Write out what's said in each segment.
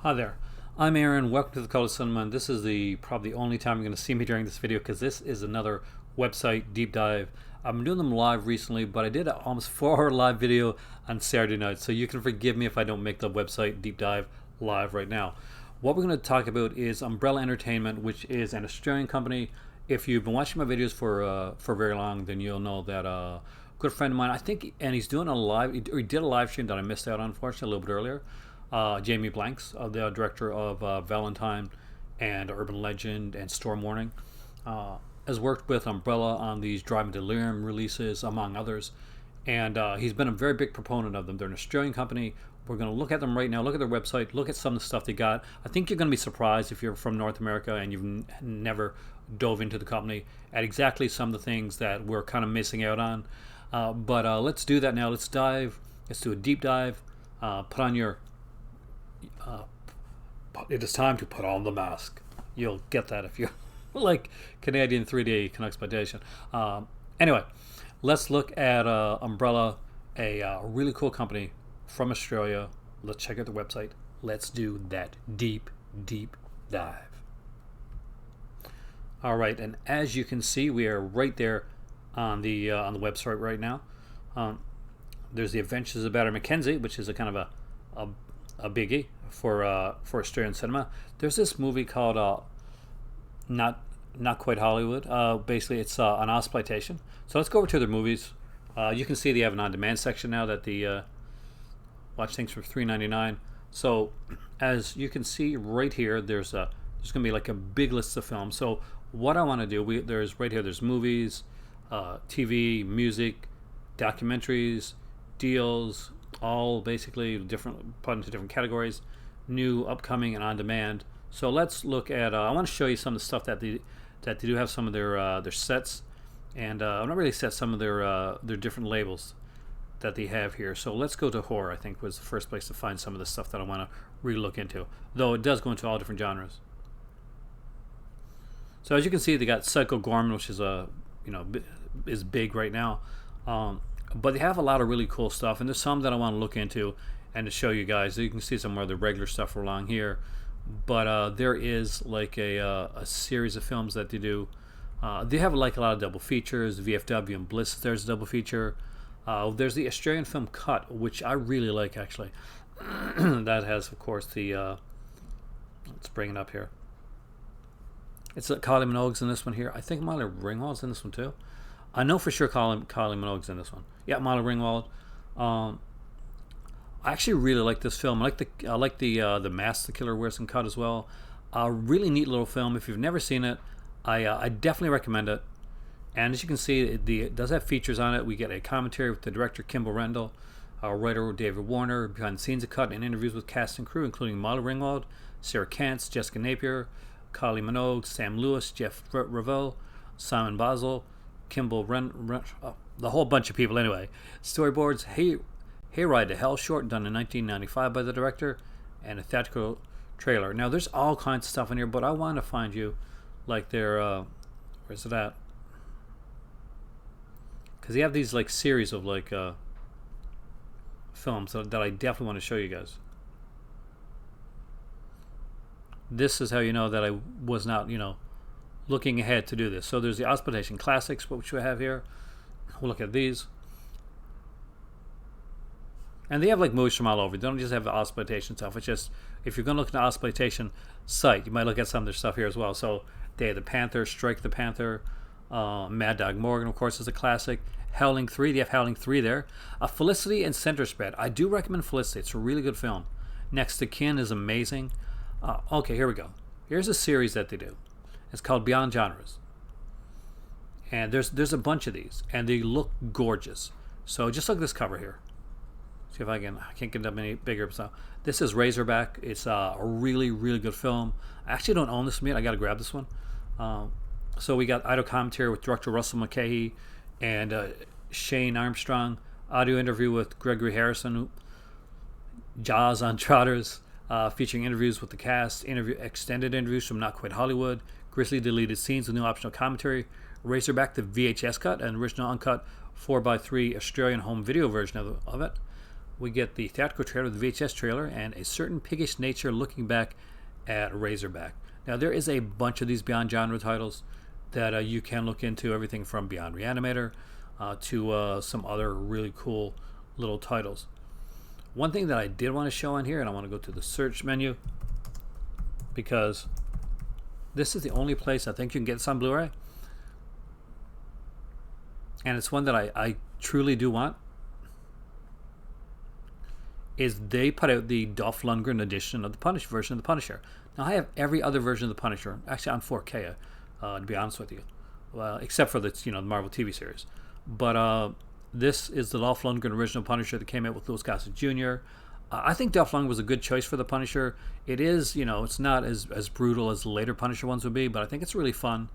Hi there, I'm Aaron. Welcome to the Color Cinema, and this is probably the only time you're going to see me during this video because this is another website deep dive. I've been doing them live recently, but I did an almost 4-hour live video on Saturday night, so you can forgive me if I don't make the website deep dive live right now. What we're going to talk about is Umbrella Entertainment, which is an Australian company. If you've been watching my videos for very long, then you'll know that a good friend of mine, I think, and he's doing a live, or he did a live stream that I missed out on, unfortunately, a little bit earlier. Jamie Blanks, the director of Valentine and Urban Legend and Storm Warning, has worked with Umbrella on these Drive and Delirium releases, among others, and he's been a very big proponent of them. They're an Australian company. We're going to look at them right now, look at their website, look at some of the stuff they got. I think you're going to be surprised if you're from North America and you've never dove into the company at exactly some of the things that we're kind of missing out on. But let's do that now. Let's do a deep dive. Put on your it is time to put on the mask. You'll get that if you like Canadian 3D exploitation. Anyway, let's look at Umbrella, a really cool company from Australia. Let's check out the website. Let's do that deep dive. All right, and as you can see, we are right there on the website right now. There's the Adventures of Barry Mackenzie, which is a kind of a biggie for Australian cinema. There's this movie called Not Quite Hollywood. Basically, it's an exploitation. So let's go over to their movies. You can see they have an on-demand section now that the watch things for $3.99. So as you can see right here, there's going to be like a big list of films. So what I want to do, there's right here. There's movies, TV, music, documentaries, deals, all basically put into different categories, new, upcoming, and on demand. So let's look at. I want to show you some of the stuff that they do have, some of their sets, and I'm not really sets, some of their different labels that they have here. So let's go to horror. I think was the first place to find some of the stuff that I want to really look into. Though it does go into all different genres. So as you can see, they got Psycho Gorman, which is is big right now. But they have a lot of really cool stuff, and there's some that I want to look into and to show you guys. You can see some of the regular stuff along here, but there is like a series of films that they do. They have like a lot of double features. VFW and Bliss, there's a double feature. There's the Australian film Cut, which I really like, actually. That has, of course, the let's bring it up here. It's Kylie Minogue's in this one here. I think Molly Ringwald's in this one too. I know for sure Kylie Minogue's in this one. Yeah, Molly Ringwald. I actually really like this film. I like the mask the killer wears in Cut as well. A really neat little film. If you've never seen it, I definitely recommend it. And as you can see, it does have features on it. We get a commentary with the director Kimball Rendell, writer David Warner, behind the scenes of Cut, and interviews with cast and crew, including Molly Ringwald, Sarah Kantz, Jessica Napier, Kylie Minogue, Sam Lewis, Jeff Ravel, Simon Basel, Kimball the whole bunch of people anyway. Storyboards, Hayride to Hell short done in 1995 by the director, and a theatrical trailer. Now there's all kinds of stuff in here, but I want to find you like their where's it at? Because they have these like series of like films that I definitely want to show you guys. This is how you know that I was not, looking ahead to do this. So there's the Oscillation Classics, which we have here. We'll look at these. And they have like movies from all over. They don't just have the Oscillation stuff. It's just, if you're going to look at the Oscillation site, you might look at some of their stuff here as well. So Day of the Panther, Strike the Panther, Mad Dog Morgan, of course, is a classic. Howling 3, they have Howling 3 there. Felicity and Center Spread. I do recommend Felicity. It's a really good film. Next to Kin is amazing. Okay, here we go. Here's a series that they do. It's called Beyond Genres. And there's a bunch of these, and they look gorgeous. So just look at this cover here. See if I can't get them any bigger. So this is Razorback. It's a really, really good film. I actually don't own this one yet. I got to grab this one. So we got audio commentary with director Russell McKay and Shane Armstrong. Audio interview with Gregory Harrison. Jaws on Trotters. Featuring interviews with the cast, extended interviews from Not Quite Hollywood, Grizzly deleted scenes with new optional commentary, Razorback the VHS cut, and original uncut 4x3 Australian home video version of it. we get the theatrical trailer, the VHS trailer, and a certain piggish nature looking back at Razorback. Now, there is a bunch of these Beyond Genre titles that you can look into, everything from Beyond Reanimator to some other really cool little titles. One thing that I did want to show on here, and I want to go to the search menu, because this is the only place I think you can get this on Blu-ray. And it's one that I truly do want, is they put out the Dolph Lundgren edition of the Punisher version of the Punisher. Now, I have every other version of the Punisher, actually on 4K, to be honest with you, well, except for the the Marvel TV series. But this is the Dolph Lundgren original Punisher that came out with Louis Gossett Jr. I think Dolph Lundgren was a good choice for the Punisher. It is, it's not as brutal as the later Punisher ones would be, but I think it's really fun.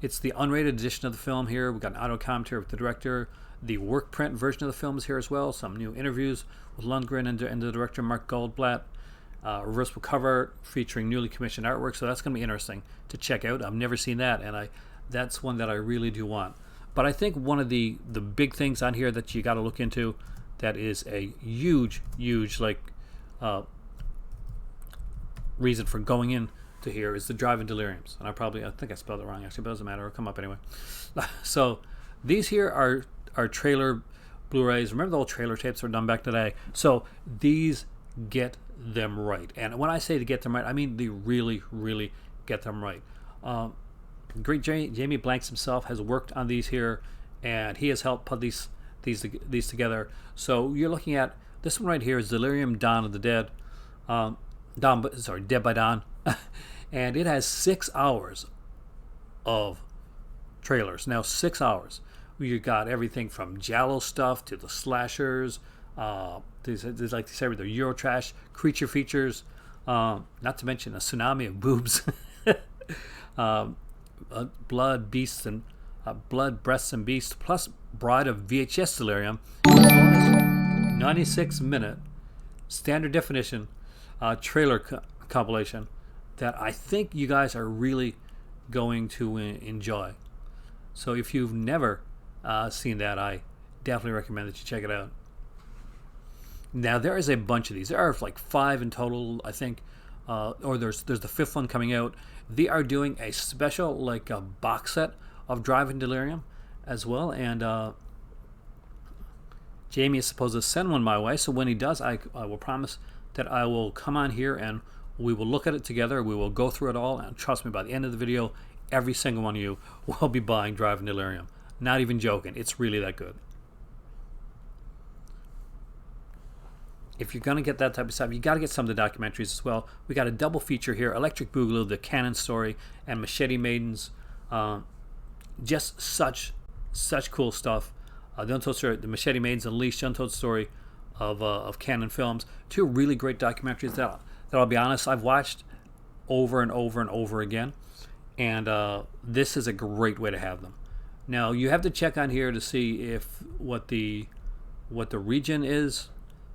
It's the unrated edition of the film here. We've got an audio commentary with the director. The work print version of the film is here as well. Some new interviews with Lundgren and the director Mark Goldblatt. Reversible cover featuring newly commissioned artwork, so that's going to be interesting to check out. I've never seen that, and that's one that I really do want. But I think one of the big things on here that you got to look into, that is a huge reason for going in to here, is the Drive-In Deliriums. And I think I spelled it wrong actually, but it doesn't matter, it'll come up anyway. So these here are trailer Blu-rays. Remember the old trailer tapes that were done back today? So these get them right. And when I say to get them right, I mean they really, really get them right. Great Jamie Blanks himself has worked on these here, and he has helped put these together. So you're looking at this one right here is Delirium, Dawn of the Dead. Dead by Dawn. And it has 6 hours of trailers. Now, 6 hours. You got everything from Giallo stuff to the slashers. There's like they say, the Eurotrash creature features. Not to mention a tsunami of boobs. Blood, beasts, and blood, breasts, and beasts, plus Bride of VHS Delirium. 96-minute standard definition trailer compilation that I think you guys are really going to enjoy. So if you've never seen that, I definitely recommend that you check it out. Now, there is a bunch of these. There are like 5 in total, I think. Or there's the 5th one coming out. They are doing a special, like a box set of Drive-In Delirium as well. And Jamie is supposed to send one my way. So when he does, I will promise that I will come on here and we will look at it together. We will go through it all. And trust me, by the end of the video, every single one of you will be buying Drive-In Delirium. Not even joking. It's really that good. If you're going to get that type of stuff, you got to get some of the documentaries as well. We got a double feature here: Electric Boogaloo, The Cannon Story, and Machete Maidens. Just such cool stuff. The Untold Story, the Machete Maidens Unleashed, the Untold Story of Canon Films. 2 really great documentaries that I'll be honest, I've watched over and over and over again, and this is a great way to have them. Now, you have to check on here to see what the region is.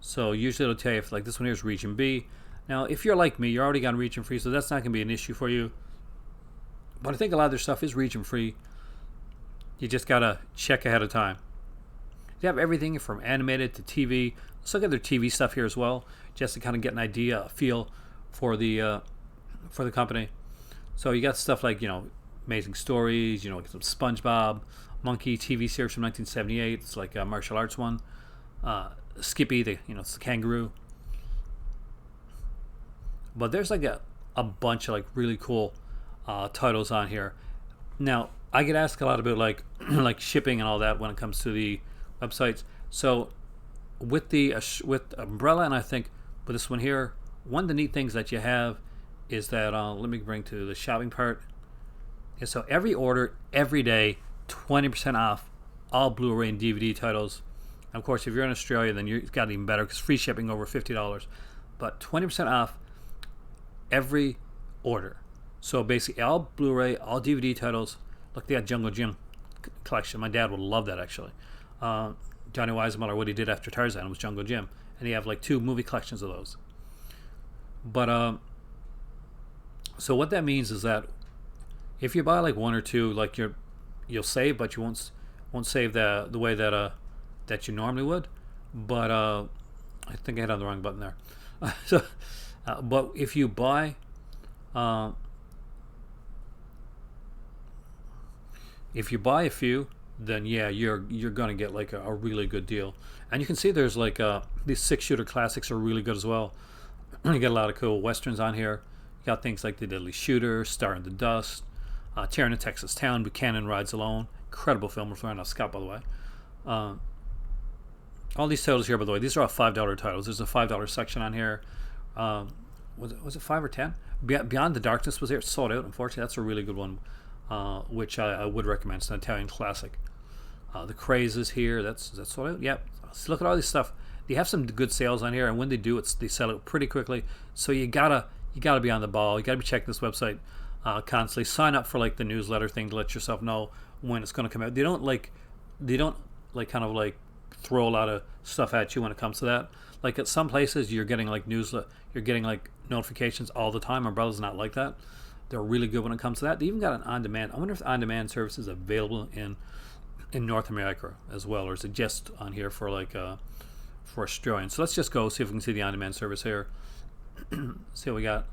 So usually it'll tell you if, like, this one here is region B. Now, if you're like me, you're already on region free, so that's not going to be an issue for you. But I think a lot of their stuff is region free. You just got to check ahead of time. They have everything from animated to TV. Let's look at their TV stuff here as well, just to kind of get an idea, a feel for the company. So you got stuff like, Amazing Stories, some SpongeBob, Monkey TV series from 1978. It's like a martial arts one. Skippy, it's the kangaroo. But there's like a bunch of like really cool titles on here. Now, I get asked a lot about like shipping and all that when it comes to the websites. So with Umbrella, and I think with this one here, one of the neat things that you have is that let me bring to the shopping part. And so every order, every day, 20% off all Blu-ray and DVD titles. And of course, if you're in Australia, then you've got it even better because free shipping over $50. But 20% off every order. So basically, all Blu-ray, all DVD titles. Look, they got Jungle Jim collection. My dad would love that, actually. Johnny Weissmuller, what he did after Tarzan was Jungle Jim. And he have like 2 movie collections of those. But so what that means is that if you buy like 1 or 2, like you'll save, but you won't save the way that you normally would. But I think I hit on the wrong button there. So, but if you buy, uh, if you buy a few, then yeah, you're gonna get like a really good deal. And you can see there's like these 6-shooter classics are really good as well. You get a lot of cool westerns on here. You got things like The Deadly Shooter, Star in the Dust, Tear in a Texas Town, Buchanan Rides Alone. Incredible film with Randolph Scott, by the way. All these titles here, by the way, these are all $5 titles. There's a $5 section on here. Was it 5 or 10? Beyond the Darkness was here. It's sold out, unfortunately. That's a really good one, which I would recommend. It's an Italian classic. The Craze is here. That's sold out. Yep. So look at all this stuff. They have some good sales on here, and when they do, they sell it pretty quickly. So you gotta be on the ball. You gotta be checking this website constantly. Sign up for like the newsletter thing to let yourself know when it's going to come out. They don't kind of like throw a lot of stuff at you when it comes to that. Like at some places, you're getting like you're getting like notifications all the time. Umbrella's not like that. They're really good when it comes to that. They even got an on-demand. I wonder if on-demand service is available in North America as well, or is it just on here for like for Australian? So let's just go see if we can see the on-demand service here. See what we got.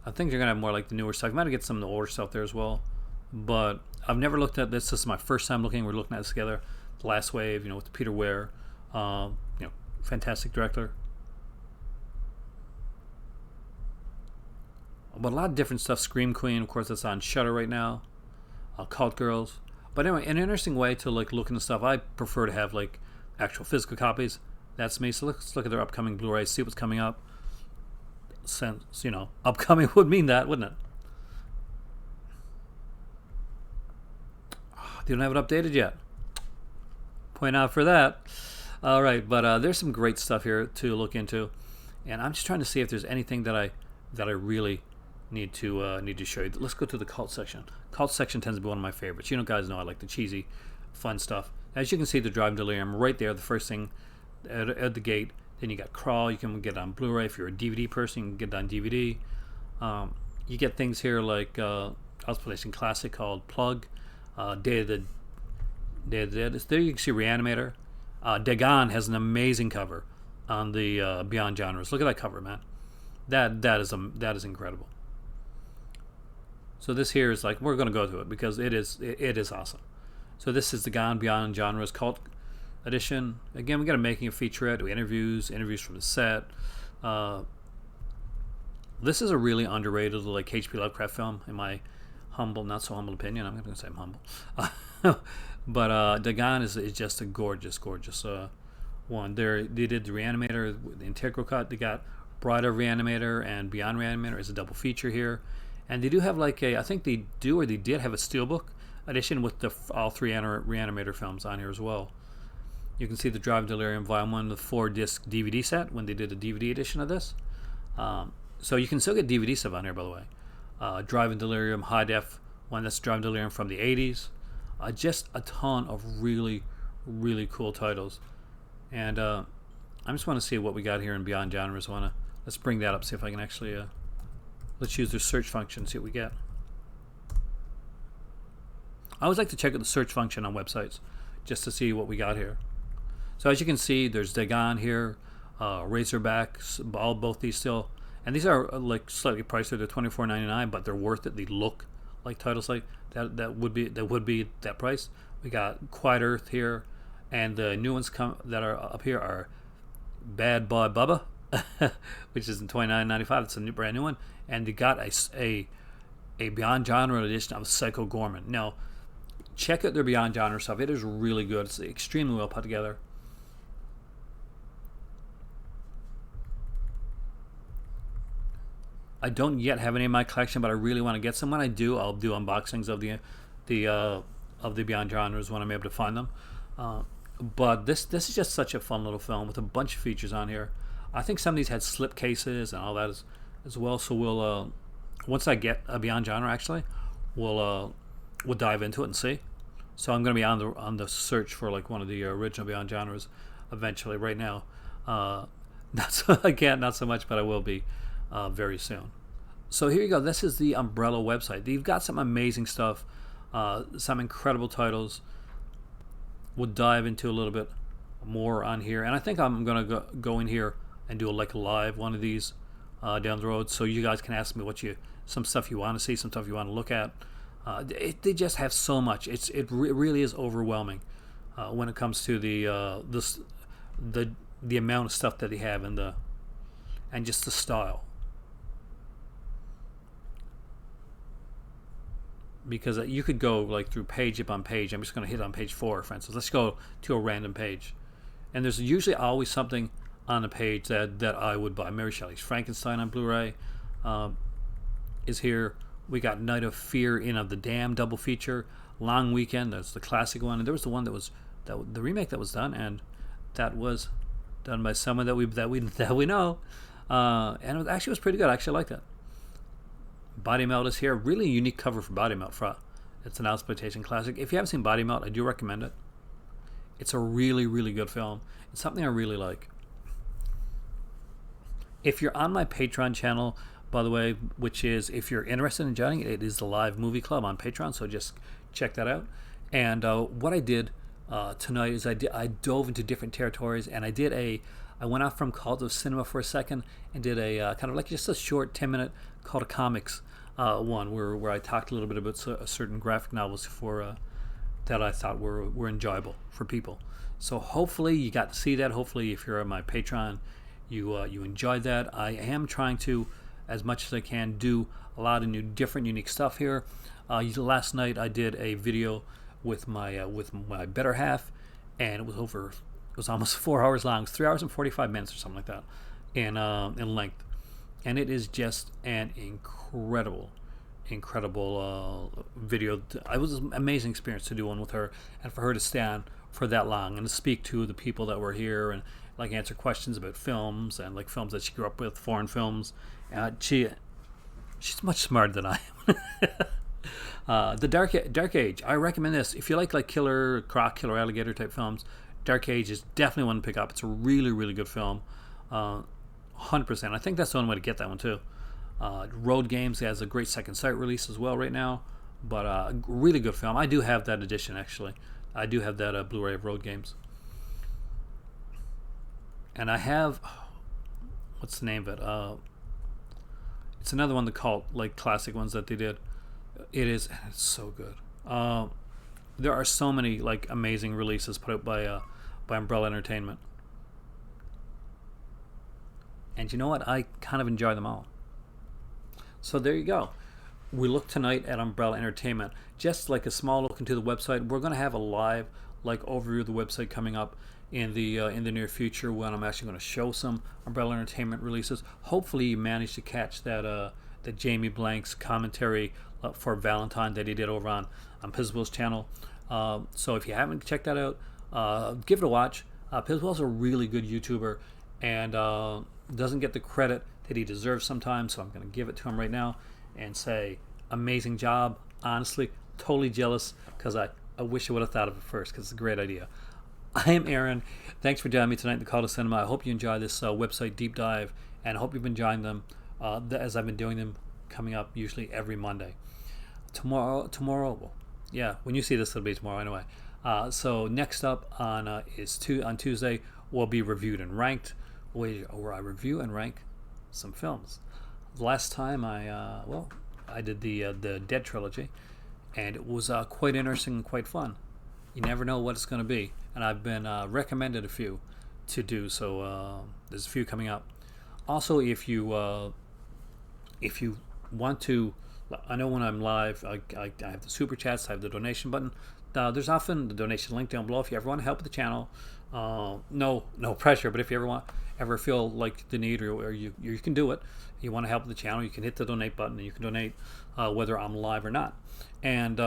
I think you're gonna have more like the newer stuff. You might get some of the older stuff there as well, but I've never looked at this. This is my first time looking. We're looking at this together. The Last Wave, with Peter Weir, fantastic director. But a lot of different stuff. Scream Queen, of course, that's on Shudder right now. Cult Girls. But anyway, an interesting way to like look into stuff. I prefer to have like actual physical copies. That's me. So let's look at their upcoming Blu-rays, see what's coming up. Since upcoming would mean that, wouldn't it? They don't have it updated yet. Point out for that. All right, but there's some great stuff here to look into, and I'm just trying to see if there's anything that I really need to show you. Let's go to the cult section. Cult section tends to be one of my favorites. Guys know I like the cheesy, fun stuff. As you can see, the Drive Delirium right there, the first thing at the gate. Then you got Crawl. You can get it on Blu-ray. If you're a DVD person, you can get it on DVD. You get things here like Oscillation Classic called Plug, Day of the Dead. There you can see Reanimator. Dagon has an amazing cover on the Beyond Genres. Look at that cover, man. That is incredible. So this here is like, we're going to go to it because it is awesome. So this is the Gone Beyond Genres Cult Edition. Again, we got a making a featurette, do interviews from the set. This is a really underrated like H.P. Lovecraft film, in my humble, not so humble opinion. I'm going to say I'm humble. But Dagon is just a gorgeous one. They did the Reanimator, the integral cut. They got Bride of Reanimator and Beyond Reanimator is a double feature here. And they do have like I think they did have a steelbook edition with all 3 Reanimator films on here as well. You can see the Drive Delirium Volume 1, the 4-disc DVD set when they did a DVD edition of this. So you can still get DVD stuff on here, by the way. Drive Delirium High Def one, that's Drive Delirium from the 80s. Just a ton of really, really cool titles. And I just want to see what we got here in Beyond Genres. Let's bring that up, see if I can actually... let's use the search function, see what we get. I always like to check out the search function on websites just to see what we got here. So as you can see, there's Dagon here, Razorbacks, both these still, and these are like slightly pricier. They're $24.99, but they're worth it. They look like titles like that. That would be that price. We got Quiet Earth here, and the new ones that are up here are Bad Boy Bubba, which is in $29.95. It's a brand new one, and they got a Beyond Genre edition of Psycho Gorman. Now, check out their Beyond Genre stuff. It is really good. It's extremely well put together. I don't yet have any in my collection, but I really want to get some. When I do, I'll do unboxings of the Beyond Genres when I'm able to find them. But this is just such a fun little film with a bunch of features on here. I think some of these had slip cases and all that as well. So we'll once I get a Beyond Genre, actually, we'll dive into it and see. So I'm going to be on the search for like one of the original Beyond Genres eventually. Right now, not so much, but I will be very soon. So here you go. This is the Umbrella website. They've got some amazing stuff, some incredible titles. We'll dive into a little bit more on here, and I think I'm gonna go in here and do like a live one of these down the road, so you guys can ask me some stuff you want to see, some stuff you want to look at. They just have so much. It really is overwhelming when it comes to the amount of stuff that they have and just the style. Because you could go like through page upon page. I'm just going to hit on page 4, for instance. Let's go to a random page, and there's usually always something on the page that I would buy. Mary Shelley's Frankenstein on Blu-ray is here. We got Night of Fear, In of the Damned double feature. Long Weekend, that's the classic one, and there was the one the remake that was done, and that was done by someone that we know, and it actually was pretty good. I actually like that. Body Melt is here. Really unique cover for Body Melt. It's an Oscillation Classic. If you haven't seen Body Melt, I do recommend it. It's a really, really good film. It's something I really like. If you're on my Patreon channel, by the way, which is, if you're interested in joining it is the Live Movie Club on Patreon, so just check that out. And what I did tonight is I dove into different territories, and I went off from Cult of Cinema for a second and did a kind of like just a short 10-minute Cult of Comics one where I talked a little bit about certain graphic novels that I thought were enjoyable for people. So hopefully you got to see that. Hopefully if you're on my Patreon, you enjoyed that. I am trying to, as much as I can, do a lot of different unique stuff here. Last night I did a video with my better half, and it was almost 4 hours long. It was 3 hours and 45 minutes or something like that in length, and it is just an incredible video. It was an amazing experience to do one with her, and for her to stand for that long and to speak to the people that were here and like answer questions about films and like films that she grew up with, foreign films. She's much smarter than I am. The Dark Age. I recommend this if you like Killer Croc, Killer Alligator type films. Dark Age is definitely one to pick up. It's a really, really good film. 100%. I think that's the only way to get that one too. Road Games has a great second sight release as well right now, but really good film. I do have that edition actually. I do have that Blu-ray of Road Games, and I have what's the name of it? It's another one of the Cult classic ones that they did. It's so good. There are so many amazing releases put out by Umbrella Entertainment, and you know what? I kind of enjoy them all. So there you go. We look tonight at Umbrella Entertainment. Just like a small look into the website. We're going to have a live overview of the website coming up in the near future, when I'm actually going to show some Umbrella Entertainment releases. Hopefully you managed to catch that Jamie Blank's commentary for Valentine that he did over on Piswell's channel. So if you haven't checked that out, give it a watch. Piswell's a really good YouTuber and doesn't get the credit that he deserves sometimes, so I'm going to give it to him right now and say amazing job. Honestly, totally jealous because I wish I would have thought of it first, because it's a great idea. I am Aaron. Thanks for joining me tonight in the Call to Cinema. I hope you enjoy this website deep dive, and I hope you've been enjoying them as I've been doing them, coming up usually every Monday. Tomorrow, well, yeah, when you see this, it'll be tomorrow anyway. So next up on Tuesday will be Reviewed and Ranked, where I review and rank some films. Last time I did the Dead trilogy, and it was quite interesting and quite fun. You never know what it's going to be, and I've been recommended a few to do, so there's a few coming up. Also, if you want to, I know when I'm live, I have the super chats, I have the donation button. There's often the donation link down below if you ever want to help with the channel. No pressure, but if you ever feel like the need, or you can do it, you want to help with the channel, you can hit the donate button and you can donate whether I'm live or not. And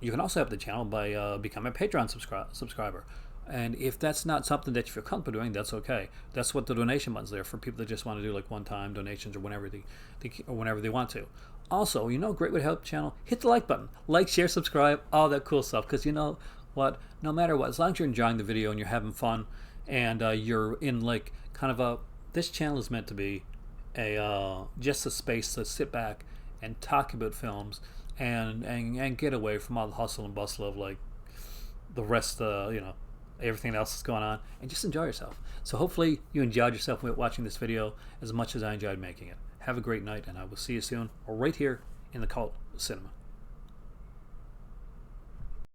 you can also help the channel by becoming a Patreon subscriber. And if that's not something that you feel comfortable doing, that's okay. That's what the donation button's there for, people that just want to do one-time donations or whenever they want to. Also, a great way to help the channel, hit the like button. Like, share, subscribe, all that cool stuff. Because you know what? No matter what, as long as you're enjoying the video and you're having fun, and you're in this channel is meant to be just a space to sit back and talk about films and get away from all the hustle and bustle of the rest everything else that's going on, and just enjoy yourself. So hopefully you enjoyed yourself watching this video as much as I enjoyed making it. Have a great night, and I will see you soon, right here in the Cult Cinema.